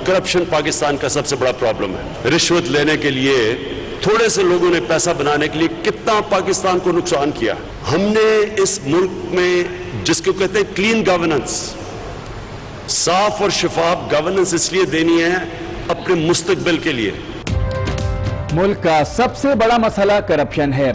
Corruption Pakistan का सबसे बड़ा प्रॉब्लम है। रिश्वत लेने के लिए थोड़े से लोगों ने पैसा बनाने के लिए कितना पाकिस्तान को नुकसान किया। हमने इस मुल्क में जिसको कहते हैं क्लीन गवर्नेंस, साफ और शफाफ गवर्नेंस इसलिए देनी है अपने मुस्तकबिल के लिए। मुल्क का सबसे बड़ा मसला करप्शन है।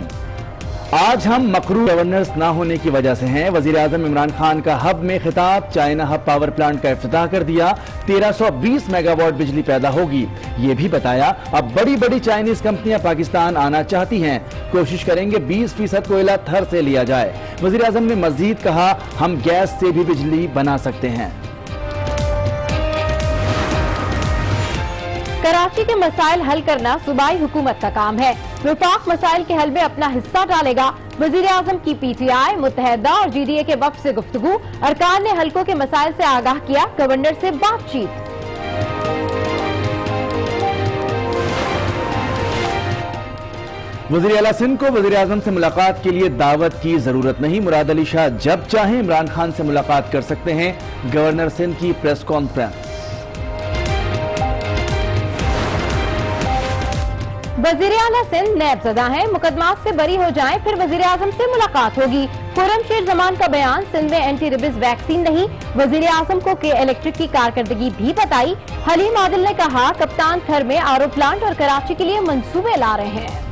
आज हम मकरू गवर्नर्स ना होने की वजह से हैं। वजीर आजम इमरान खान का हब में खिताब, चाइना हब पावर प्लांट का इफ्तिताह कर दिया, 1320 मेगावाट बिजली पैदा होगी। ये भी बताया अब बड़ी बड़ी चाइनीज कंपनियां पाकिस्तान आना चाहती हैं, कोशिश करेंगे 20% कोयला थर से लिया जाए। वजीर आजम ने मजीद कहा हम गैस से भी बिजली बना सकते हैं। कराची के मसाइल हल करना सूबाई हुकूमत का काम है। वफाक मसाइल के हल में अपना हिस्सा डालेगा। वजीर आजम की पीटीआई, मुत्तहदा और जीडीए के वफ्द से गुफ्तगू। अरकान ने हल्कों के मसाइल से आगाह किया, गवर्नर से बातचीत। वज़ीर आला सिंध को वज़ीर आज़म से मुलाकात के लिए दावत की जरूरत नहीं। मुराद अली शाह जब चाहें इमरान खान से मुलाकात कर सकते हैं। गवर्नर सिंध की प्रेस कॉन्फ्रेंस। वजीर आला सिंध नैबज़दा हैं, मुकदमात से बरी हो जाएं फिर वजीर आजम से मुलाकात होगी। खुर्रमशेर जमान का बयान, सिंध में एंटी रेबीज वैक्सीन नहीं। वजीर आजम को के इलेक्ट्रिक की कारकर्दगी भी बताई। हलीम आदिल ने कहा कप्तान थर में आरओ प्लांट और कराची के लिए मंसूबे ला रहे हैं।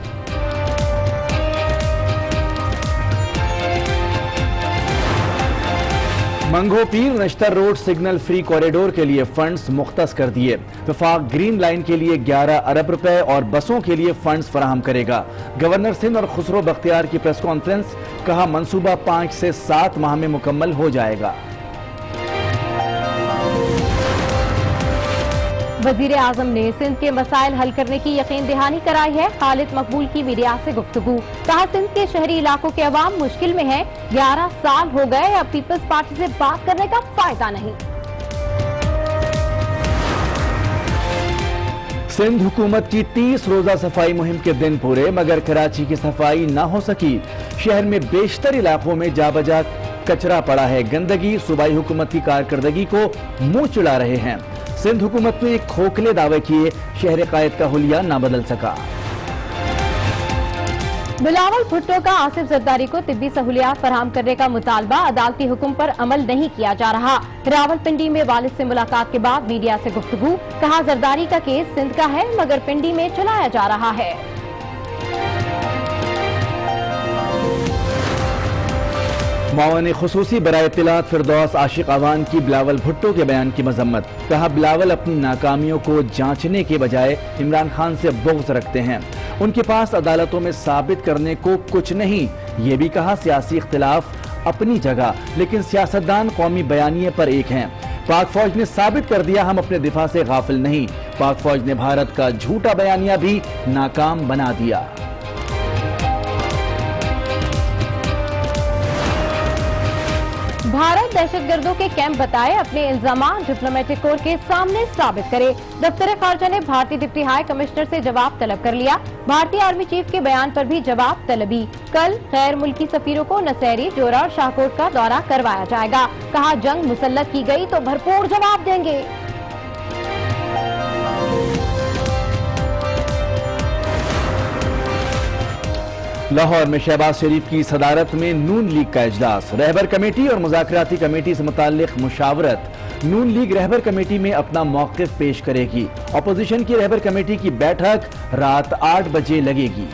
मंगो पीर नश्तर रोड सिग्नल फ्री कॉरिडोर के लिए फंड्स मुख्तस कर दिए। वफाक ग्रीन लाइन के लिए 11 अरब रुपए और बसों के लिए फंड्स फराहम करेगा। गवर्नर सिंध और खुसरो बख्तियार की प्रेस कॉन्फ्रेंस, कहा मंसूबा 5 से 7 माह में मुकम्मल हो जाएगा। वजीर आजम ने सिंध के मसाइल हल करने की यकीन दहानी कराई है। खालिद मकबूल की मीडिया से गुफ्तगू, कहा सिंध के शहरी इलाकों के अवाम मुश्किल में है। 11 साल हो गए, अब पीपल्स पार्टी से बात करने का फायदा नहीं। सिंध हुकूमत की 30 रोजा सफाई मुहिम के दिन पूरे, मगर कराची की सफाई न हो सकी। शहर में बेशतर इलाकों में जाबजा कचरा पड़ा है। गंदगी सूबाई हुकूमत की कारकर्दगी को मुंह चिढ़ा रहे हैं। सिंध हुकूमत ने खोखले दावे किए, शहर कायद का हुलिया न बदल सका। बिलावल भुट्टो का आसिफ जरदारी को तिब्बी सहूलियात फराहम करने का मुतालबा, अदालती हुक्म पर अमल नहीं किया जा रहा। रावलपिंडी में वालिद से मुलाकात के बाद मीडिया से गुफ्तगू, कहा जरदारी का केस सिंध का है मगर पिंडी में चलाया जा रहा है। मावन खुसूसी बराए इत्तिलात फिरदौस आशिक अवान की बिलावल भुट्टो के बयान की मजम्मत, कहा बिलावल अपनी नाकामियों को जांचने के बजाय इमरान खान से बुग़्ज़ रखते हैं। उनके पास अदालतों में साबित करने को कुछ नहीं। ये भी कहा सियासी इख्तिलाफ अपनी जगह, लेकिन सियासतदान कौमी बयानिए पर एक हैं। पाक फौज ने साबित कर दिया हम अपने दिफा से गाफिल नहीं। पाक फौज ने भारत का झूठा बयानिया भी नाकाम बना दिया। भारत दहशतगर्दों के कैंप बताए, अपने इल्जामात डिप्लोमेटिक कोर के सामने साबित करे। दफ्तर खारजा ने भारतीय डिप्टी हाई कमिश्नर से जवाब तलब कर लिया। भारतीय आर्मी चीफ के बयान पर भी जवाब तलबी। कल गैर मुल्की सफीरों को नसैरी, जोरा और शाहकोट का दौरा करवाया जाएगा। कहा जंग मुसल्लत की गई तो भरपूर जवाब देंगे। लाहौर में शहबाज शरीफ की सदारत में नून लीग का इजलास, रहबर कमेटी और मुज़ाकराती कमेटी से मुताल्लिक मुशावरत। नून लीग रहबर कमेटी में अपना मौक़िफ़ पेश करेगी। अपोजिशन की रहबर कमेटी की बैठक रात 8 बजे लगेगी।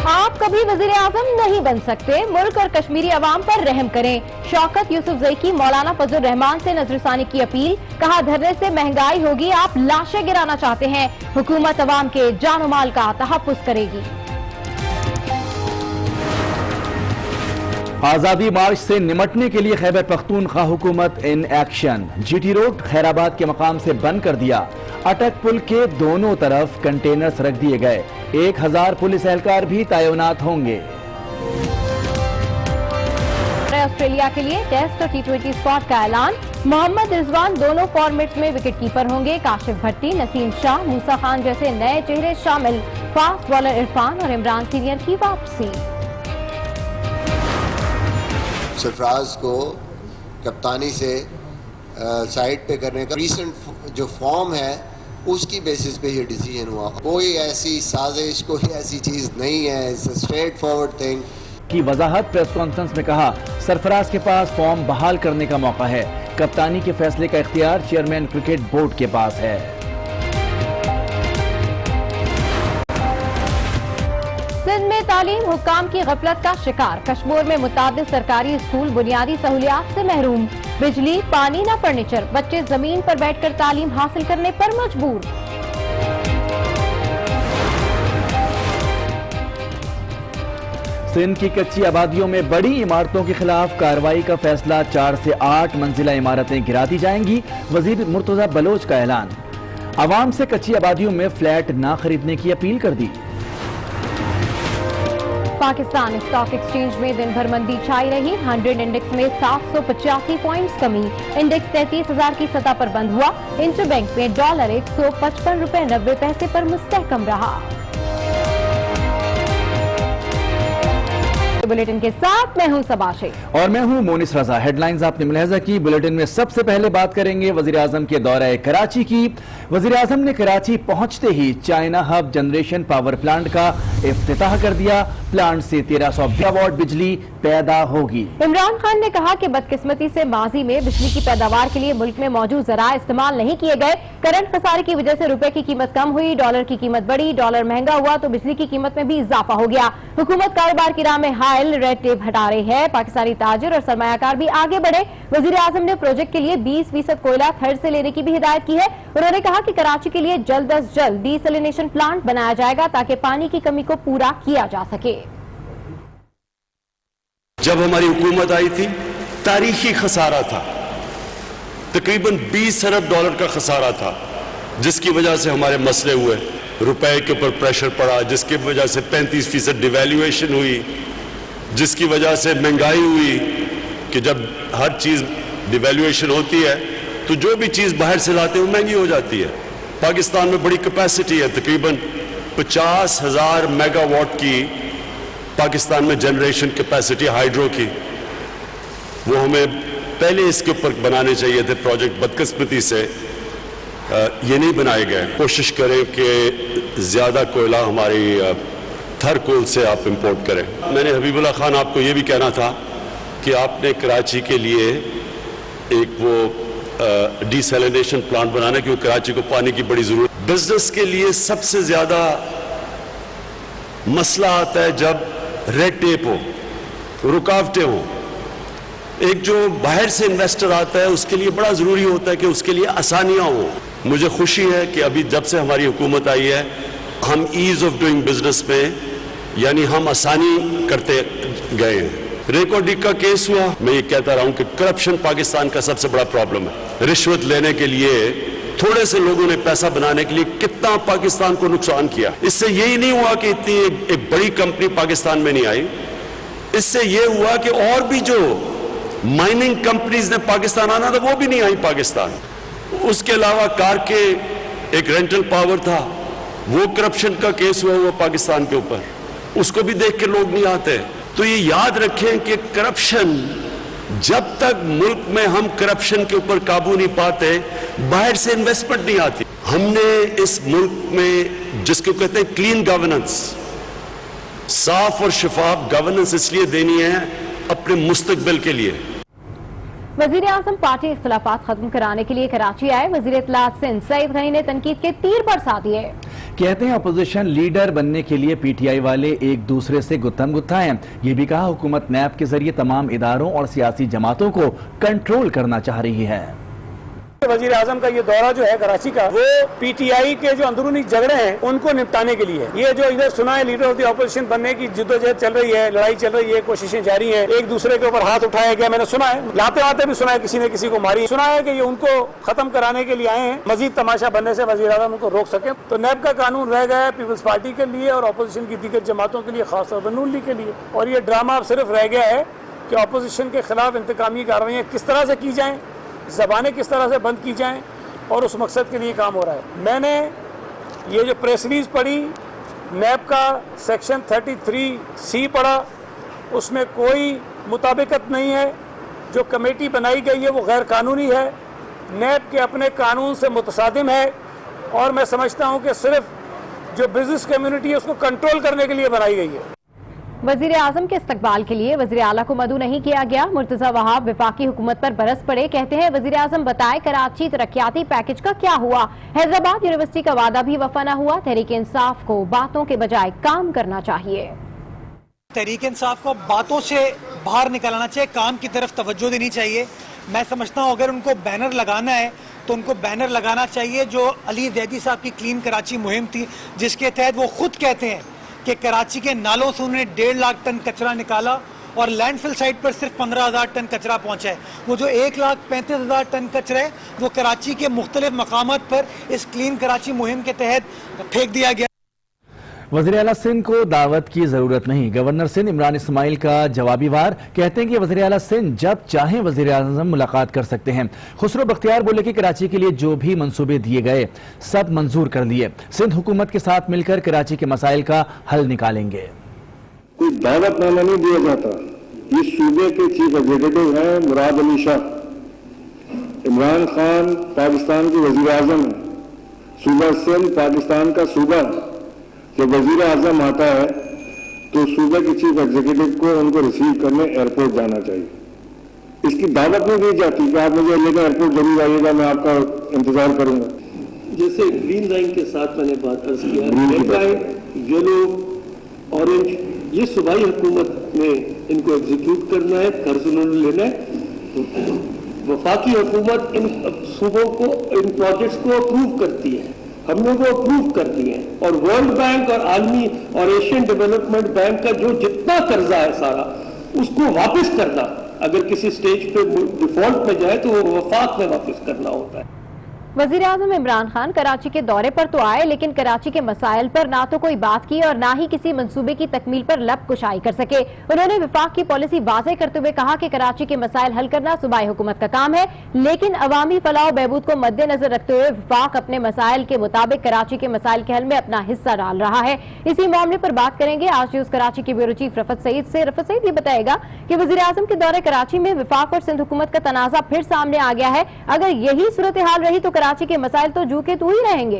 आप कभी वजीर आजम नहीं बन सकते, मुल्क और कश्मीरी अवाम पर रहम करें। शौकत यूसुफजई की मौलाना फजल रहमान से नजरसानी की अपील, कहा धरने से महंगाई होगी, आप लाशें गिराना चाहते हैं, हुकूमत अवाम के जान माल का तहफ़्फ़ुज़ करेगी। आजादी मार्च से निमटने के लिए खैबर पख्तूनख्वा हुकूमत in action. GT road Khairabad के मकाम से बंद कर दिया। अटक पुल के दोनों तरफ कंटेनर्स रख दिए गए। 1000 पुलिस एहलकार भी तैनात होंगे। ऑस्ट्रेलिया के लिए टेस्ट और T20 स्क्वाड का ऐलान। मोहम्मद रिजवान दोनों फॉर्मेट्स में विकेट कीपर होंगे। काशिफ भट्टी, नसीम शाह, मूसा खान जैसे नए चेहरे शामिल। फास्ट बॉलर इरफान और इमरान सीनियर की वापसी। सरफराज को कप्तानी से سائٹ پہ کرنے کا ریسنٹ جو فارم ہے اس کی بیسس پہ یہ ڈیسیجن ہوا. کوئی ایسی سازش، کوئی ایسی چیز نہیں ہے. It's a straightforward thing. کی وضاحت پریس کانفرنس میں کہا سرفراز کے پاس فارم بحال کرنے کا موقع ہے. کپتانی کے فیصلے کا اختیار چیئرمین کرکٹ بورڈ کے پاس ہے. سندھ میں تعلیم حکام کی غفلت کا شکار. کشمور میں متعدد سرکاری اسکول بنیادی سہولیات سے محروم. بجلی، پانی نہ فرنیچر. بچے زمین پر بیٹھ کر تعلیم حاصل کرنے پر مجبور. سندھ کی کچی آبادیوں میں بڑی عمارتوں کے خلاف کارروائی کا فیصلہ. 4 سے 8 منزلہ عمارتیں گرا دی جائیں گی. وزیر مرتضی بلوچ کا اعلان. عوام سے کچی آبادیوں میں فلیٹ نہ خریدنے کی اپیل کر دی. پاکستان اسٹاک ایکسچینج میں دن بھر مندی چھائی رہی. 100 انڈیکس میں 785 پوائنٹس کمی. انڈیکس 33,000 کی سطح پر بند ہوا. انٹر بینک میں ڈالر 155.90 پر مستحکم رہا. بلیٹن کے ساتھ میں ہوں صبا شیخ اور میں ہوں مونس رضا. ہیڈ لائنز آپ نے ملاحظہ کی. بلیٹن میں سب سے پہلے بات کریں گے وزیر اعظم کے دورہ کراچی کی. وزیر اعظم نے کراچی پہنچتے ہی China hub generation power plant کا افتتاح کر دیا. پلانٹ سے 1300 میگاواٹ بجلی پیدا ہوگی. عمران خان نے کہا کہ بدقسمتی سے ماضی میں بجلی کی پیداوار کے لیے ملک میں موجود ذرائع استعمال نہیں کیے گئے. کرنٹ خسارے کی وجہ سے روپے کی قیمت کم ہوئی، ڈالر کی قیمت بڑھی، ڈالر مہنگا ہوا تو بجلی کی قیمت میں بھی اضافہ ہو گیا. حکومت کاروبار کی راہ میں حائل ریڈ ٹیپ ہٹا رہی ہے. پاکستانی تاجر اور سرمایہ کار بھی آگے بڑھے. وزیر اعظم نے پروجیکٹ کے لیے 20% کوئلہ تھرڈ سے لینے کی بھی ہدایت کی ہے. انہوں نے کہا کہ کراچی کے لیے جلد از جلد ڈی سیلینیشن پلانٹ بنایا جائے گا تاکہ پانی کی کمی کو پورا کیا جا سکے. جب ہماری حکومت آئی تھی تاریخی خسارہ تھا، تقریباً 20 ارب ڈالر کا خسارہ تھا، جس کی وجہ سے ہمارے مسئلے ہوئے. روپے کے اوپر پریشر پڑا، جس کی وجہ سے 35% ڈیویلیویشن ہوئی، جس کی وجہ سے مہنگائی ہوئی کہ جب ہر چیز ڈیویلیویشن ہوتی ہے تو جو بھی چیز باہر سے لاتے ہیں وہ مہنگی ہو جاتی ہے. پاکستان میں بڑی کیپیسٹی ہے، تقریباً 50,000 میگا واٹ کی پاکستان میں جنریشن کیپیسٹی ہائیڈرو کی. وہ ہمیں پہلے اس کے اوپر بنانے چاہیے تھے پروجیکٹ. بدقسمتی سے یہ نہیں بنائے گئے. کوشش کریں کہ زیادہ کوئلہ ہماری تھر کول سے آپ امپورٹ کریں. میں نے حبیب اللہ خان آپ کو یہ بھی کہنا تھا کہ آپ نے کراچی کے لیے ایک وہ ڈی سیلینیشن پلانٹ بنانا، کیونکہ کراچی کو پانی کی بڑی ضرورت. بزنس کے لیے سب سے زیادہ مسئلہ آتا ہے جب ریڈ ٹیپ ہو، رکاوٹیں ہوں. ایک جو باہر سے انویسٹر آتا ہے اس کے لیے بڑا ضروری ہوتا ہے کہ اس کے لیے آسانیاں ہوں. مجھے خوشی ہے کہ ابھی جب سے ہماری حکومت آئی ہے ہم ایز آف ڈوئنگ بزنس میں یعنی ہم آسانی کرتے گئے ہیں. ریکارڈنگ کا کیس ہوا. میں یہ کہتا رہا ہوں کہ کرپشن پاکستان کا سب سے بڑا پرابلم ہے. رشوت لینے کے لیے تھوڑے سے لوگوں نے پیسہ بنانے کے لیے کتنا پاکستان کو نقصان کیا. اس سے یہی نہیں ہوا کہ اتنی ایک بڑی کمپنی پاکستان میں نہیں آئی. اس سے یہ ہوا کہ اور بھی جو مائننگ کمپنیز نے پاکستان آنا تھا وہ بھی نہیں آئی پاکستان. اس کے علاوہ کار کے ایک رینٹل پاور تھا، وہ کرپشن کا کیس ہوا پاکستان کے اوپر. اس کو بھی دیکھ کے لوگ نہیں آتے. تو یہ یاد رکھیں کہ کرپشن، جب تک ملک میں ہم کرپشن کے اوپر قابو نہیں پاتے باہر سے انویسٹمنٹ نہیں آتی. ہم نے اس ملک میں جس کو کہتے ہیں کلین گورننس، صاف اور شفاف گورننس اس لیے دینی ہے اپنے مستقبل کے لیے. وزیر اعظم پارٹی اختلافات ختم کرانے کے لیے کراچی آئے. وزیر اطلاعات سندھ سعید غنی نے تنقید کے تیر برسا دیے. کہتے ہیں اپوزیشن لیڈر بننے کے لیے پی ٹی آئی والے ایک دوسرے سے گتھم گتھا ہیں. یہ بھی کہا حکومت نیب کے ذریعے تمام اداروں اور سیاسی جماعتوں کو کنٹرول کرنا چاہ رہی ہے. وزیر اعظم کا یہ دورہ جو ہے کراچی کا، وہ پی ٹی آئی کے جو اندرونی جھگڑے ہیں ان کو نپٹانے کے لیے. یہ جو ادھر سنا ہے لیڈر آف دی اپوزیشن بننے کی جدوجہد چل رہی ہے، لڑائی چل رہی ہے، کوششیں جاری ہیں، ایک دوسرے کے اوپر ہاتھ اٹھایا گیا. میں نے سنا ہے لاتے آتے بھی سنا ہے کسی نے کسی کو ماری. سنا ہے کہ یہ ان کو ختم کرانے کے لیے آئے ہیں، مزید تماشا بننے سے وزیر اعظم ان کو روک سکیں. تو نیب کا قانون رہ گیا ہے پیپلز پارٹی کے لیے اور اپوزیشن کی دیگر جماعتوں کے لیے، خاص طور پر نون لیگ کے لیے. اور یہ ڈرامہ اب صرف رہ گیا ہے کہ اپوزیشن کے خلاف انتقامی کارروائیاں کس طرح سے کی جائیں، زبانیں کس طرح سے بند کی جائیں، اور اس مقصد کے لیے کام ہو رہا ہے. میں نے یہ جو پریس ریلیز پڑھی، نیب کا سیکشن 33C پڑھا، اس میں کوئی مطابقت نہیں ہے. جو کمیٹی بنائی گئی ہے وہ غیر قانونی ہے. नेब के अपने कानून से मुतसादिम है और मैं समझता हूं कि सिर्फ जो बिजनेस कम्युनिटी है उसको कंट्रोल करने के लिए बनाई गई है। वजीर आजम के इस्तकबाल के लिए वजीर आला को मदऊ नहीं किया गया। मुर्तजा वहाब वफाकी हुकूमत पर बरस पड़े, कहते हैं वजीर आजम बताए कराची तरक्याती पैकेज का क्या हुआ। हैदराबाद यूनिवर्सिटी का वादा भी वफा न हुआ। तहरीक इंसाफ को बातों के बजाय काम करना चाहिए। तहरीक इंसाफ को बातों से बाहर निकलना चाहिए, काम की तरफ तवज्जो देनी चाहिए। मैं समझता हूँ अगर उनको बैनर लगाना है तो उनको बैनर लगाना चाहिए जो अली जैदी साहब की क्लीन कराची मुहिम थी, जिसके तहत वो खुद कहते हैं कि कराची के नालों से उन्होंने 1.5 लाख टन कचरा निकाला और लैंडफिल साइट पर सिर्फ 15,000 टन कचरा पहुंचा है। वो जो 1,35,000 टन कचरा है वो कराची के मुख्तलिफ मकामात पर इस क्लीन कराची मुहिम के तहत फेंक दिया गया। वज़ीर आला सिंध को दावत की जरूरत नहीं, गवर्नर सिंध इमरान इस्माइल का जवाबी वार। कहते हैं कि वज़ीर आला सिंध जब चाहें वज़ीर आज़म मुलाकात कर सकते हैं। खुसरो बख्तियार बोले कि कराची के लिए जो भी मंसूबे दिए गए सब मंजूर कर लिए, सिंध हुकूमत के साथ मिलकर कराची के मसाइल का हल निकालेंगे। कोई दावतनामा नहीं दिया जाता। इस सूबे के चीफ एग्जीक्यूटिव हैं मुराद अली शाह, इमरान खान पाकिस्तान के वज़ीर आज़म हैं, सूबा सिंध पाकिस्तान का सूबा है। जब वजीर आजम आता है तो सूबे के चीफ एग्जीक्यूटिव को उनको रिसीव करने एयरपोर्ट जाना चाहिए। इसकी दावत नहीं दी जाती कि आप मुझे लेकर एयरपोर्ट जरूर आइएगा, मैं आपका इंतजार करूंगा। जैसे ग्रीन लाइन के साथ मैंने बात अर्ज किया, रेड लाइन, येलो, ऑरेंज, ये सूबाई हुकूमत ने इनको एग्जीक्यूट करना है, कर्ज उन्होंने लेना है। वफाकी हुकूमत इन सूबों को, इन प्रोजेक्ट्स को अप्रूव करती है, हमने वो अप्रूव कर दिए हैं। और वर्ल्ड बैंक और आलमी और एशियन डेवलपमेंट बैंक का जो जितना कर्जा है सारा उसको वापस करना, अगर किसी स्टेज पे डिफॉल्ट में जाए तो वो वफाक में वापस करना होता है। वजीर आजम इमरान खान कराची के दौरे पर तो आए, लेकिन कराची के मसाइल पर ना तो कोई बात की और ना ही किसी मंसूबे की तकमील पर लब कुशाई कर सके। उन्होंने विफाक की पॉलिसी वाज़ेह करते हुए कहा कि कराची के मसाइल हल करना सूबाई हुकूमत का काम है, लेकिन अवामी फलाह बहबूद को मद्देनजर रखते हुए विफाक अपने मसाइल के मुताबिक कराची के मसाइल के हल में अपना हिस्सा डाल रहा है। इसी मामले पर बात करेंगे आज न्यूज़ कराची के ब्यूरो चीफ रफत सईद से। रफत सईद ये बताएगा कि वजीर आजम के दौरे कराची में विफाक और सिंध हुकूमत का तनाज़ा फिर सामने आ गया है। अगर यही सूरत हाल रही तो कराची के मसाइल तो जू के तू ही रहेंगे।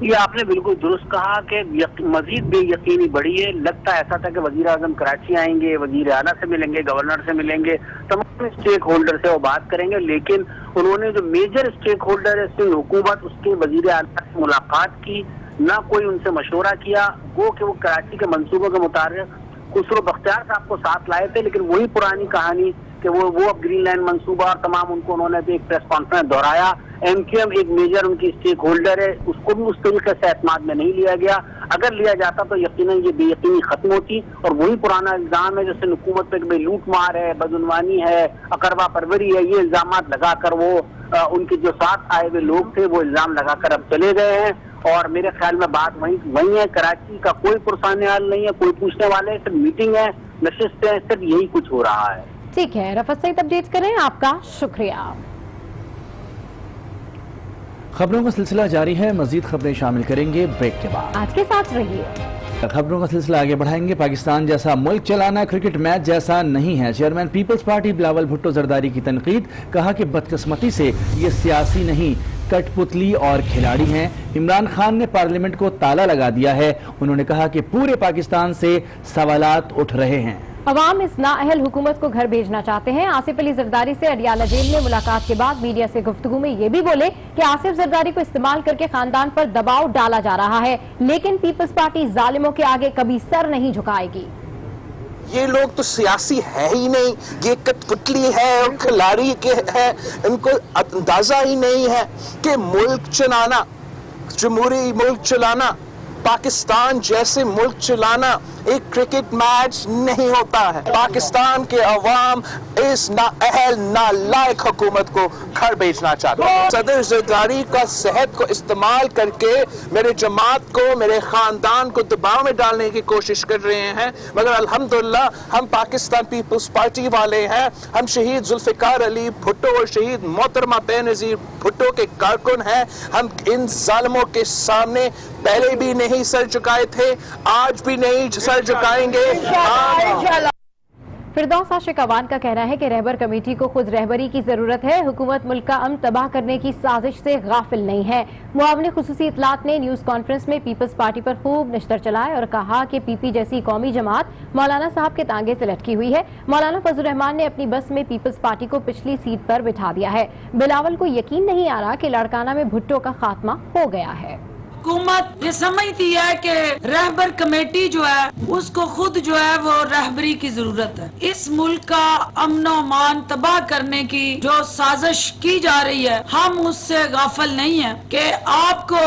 ये आपने बिल्कुल दुरुस्त कहा कि मजीद बेयकीनी बढ़ी है। लगता ऐसा था कि वजीर आजम कराची आएंगे, वजीर आला से मिलेंगे, गवर्नर से मिलेंगे, तमाम स्टेक होल्डर से वो बात करेंगे, लेकिन उन्होंने जो मेजर स्टेक होल्डर है सिंध हुकूमत, उसके वजीर आला से मुलाकात की, ना कोई उनसे मशवरा किया। वो कि वो कराची के मंसूबों के मुताबिक खुसरो बख्तियार साहब को साथ लाए थे, लेकिन वही पुरानी कहानी कि वो अब ग्रीन लाइन मंसूबा और तमाम उनको उन्होंने भी एक प्रेस कॉन्फ्रेंस दोहराया। एमक्यूएम एक मेजर उनकी स्टेक होल्डर है, उसको भी उस तरीके से एतमाद में नहीं लिया गया। अगर लिया जाता तो यकीनन ये बेयकीनी खत्म होती। और वही पुराना इल्जाम है जैसे हुकूमत पे भाई लूट मार है, बदउनवानी है, अकरबा परवरी है, ये इल्जाम लगाकर वो उनके जो साथ आए हुए लोग थे वो इल्जाम लगाकर अब चले गए हैं। और मेरे ख्याल में बात वही है, कराची का कोई पुरसाने हाल नहीं है, कोई पूछने वाले, सिर्फ मीटिंग है, नशिस्त है, सिर्फ यही कुछ हो रहा है। ठीक है, रफत सईद अपडेट करें, आपका शुक्रिया। खबरों का सिलसिला जारी है, मजीद खबरें शामिल करेंगे ब्रेक के बाद। आज के साथ रहिए। खबरों का सिलसिला आगे बढ़ाएंगे। पाकिस्तान जैसा मुल्क चलाना क्रिकेट मैच जैसा नहीं है, चेयरमैन पीपल्स पार्टी बिलावल भुट्टो जरदारी की तनकीद। कहा कि बदकिस्मती से ये सियासी नहीं कठपुतली और खिलाड़ी हैं। इमरान खान ने पार्लियामेंट को ताला लगा दिया है। उन्होंने कहा कि पूरे पाकिस्तान से सवालात उठ रहे हैं। अवाम इस नाअहल हुकूमत को घर भेजना चाहते हैं। आसिफ अली जरदारी से अडियाला जेल में मुलाकात के बाद मीडिया से गुफ्तगू में ये भी बोले कि आसिफ जरदारी को इस्तेमाल करके खानदान पर दबाव डाला जा रहा है, लेकिन पीपल्स पार्टी जालिमों के आगे कभी सर नहीं झुकाएगी। ये लोग तो सियासी है ही नहीं, ये कठपुतली है और खिलाड़ी के है। इनको अंदाजा ही नहीं है कि मुल्क चलाना, जमहूरी मुल्क चलाना, पाकिस्तान जैसे मुल्क चलाना एक क्रिकेट मैच नहीं होता है। पाकिस्तान के अवाम इस नाअहल नालायक हुकूमत को घर भेजना चाहते हैं। सदर जरदारी का सेहत को इस्तेमाल करके मेरे जमात को, मेरे खानदान को दबाव में डालने की कोशिश कर रहे हैं, मगर अल्हम्दुलिल्लाह हम पाकिस्तान पीपल्स पार्टी वाले हैं। हम शहीद जुल्फिकार अली भुट्टो और शहीद मोहतरमा बेनज़ीर भुट्टो के कारकुन हैं। हम इन जालिमों के सामने पहले भी नहीं सर झुकाए थे, आज भी नहीं सर झुकाएंगे। फिरदौस आशिक अवान का कहना है कि रहबर कमेटी को खुद रहबरी की जरूरत है। हुकूमत मुल्क का अमन तबाह करने की साजिश से गाफिल नहीं है। मुआवने खुसूसी इतलात ने न्यूज कॉन्फ्रेंस में पीपल्स पार्टी पर खूब निश्तर चलाए और कहा कि पीपी जैसी कौमी जमात मौलाना साहब के तांगे से लटकी हुई है। मौलाना फजल रहमान ने अपनी बस में पीपल्स पार्टी को पिछली सीट पर बिठा दिया है। बिलावल को यकीन नहीं आ रहा कि लाड़काना में भुट्टो का खात्मा हो गया है। हुकूमत ये समझती है कि रहबर कमेटी जो है उसको खुद जो है वो रहबरी की जरूरत है। इस मुल्क का अमन और अमान तबाह करने की जो साजिश की जा रही है, हम उससे गाफिल नहीं है कि आपको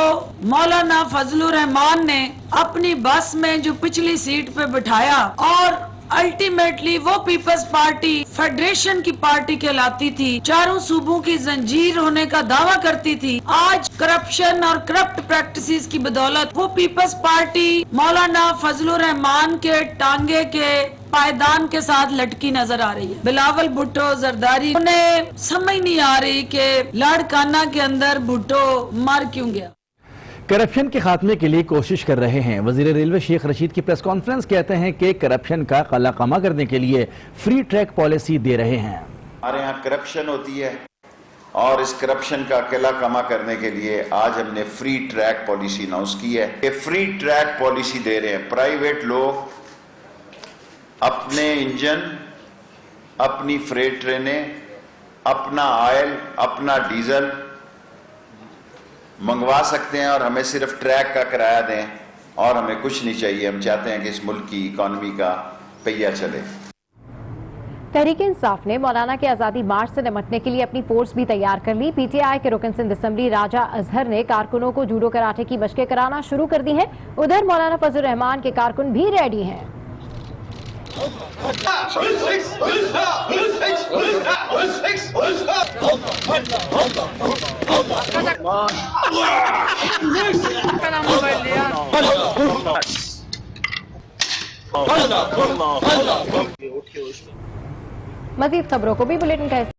मौलाना फजलुर रहमान ने अपनी बस में जो पिछली सीट पे बिठाया और अल्टीमेटली वो पीपल्स पार्टी फेडरेशन की पार्टी कहलाती थी, चारों सूबों की जंजीर होने का दावा करती थी। आज करप्शन और करप्ट प्रैक्टिसेस की बदौलत वो पीपल्स पार्टी मौलाना फजलुर रहमान के टांगे के पायदान के साथ लटकी नजर आ रही है। बिलावल भुट्टो जरदारी उन्हें समझ नहीं आ रही कि लाड़काना के अंदर भुट्टो मर क्यों गया। करप्शन के खात्मे के लिए कोशिश कर रहे हैं। वजीर रेलवे शेख रशीद की प्रेस कॉन्फ्रेंस कहते हैं कि करप्शन का कलाकमा करने के लिए फ्री ट्रैक पॉलिसी दे रहे हैं। हमारे यहाँ करप्शन होती है और इस करप्शन का किला कमा करने के लिए आज हमने फ्री ट्रैक पॉलिसी अनाउंस की है। ये फ्री ट्रैक पॉलिसी दे रहे हैं। प्राइवेट लोग अपने इंजन, अपनी फ्रेट ट्रेनें, अपना ऑयल, अपना डीजल मंगवा सकते हैं और हमें सिर्फ ट्रैक का किराया दें और हमें कुछ नहीं चाहिए। हम चाहते हैं कि इस मुल्क की इकॉनमी का पहिया चले। तहरीक इंसाफ ने मौलाना के आज़ादी मार्च से निपटने के लिए अपनी फोर्स भी तैयार कर ली। पीटीआई के रुकन सिंध असेंबली राजा अजहर ने कारकुनों को जूडो कराटे की मशकें कराना शुरू कर दी हैं। उधर मौलाना फजल रहमान के कारकुन भी रेडी हैं। मजीद खबरों को भी बुलेटिन का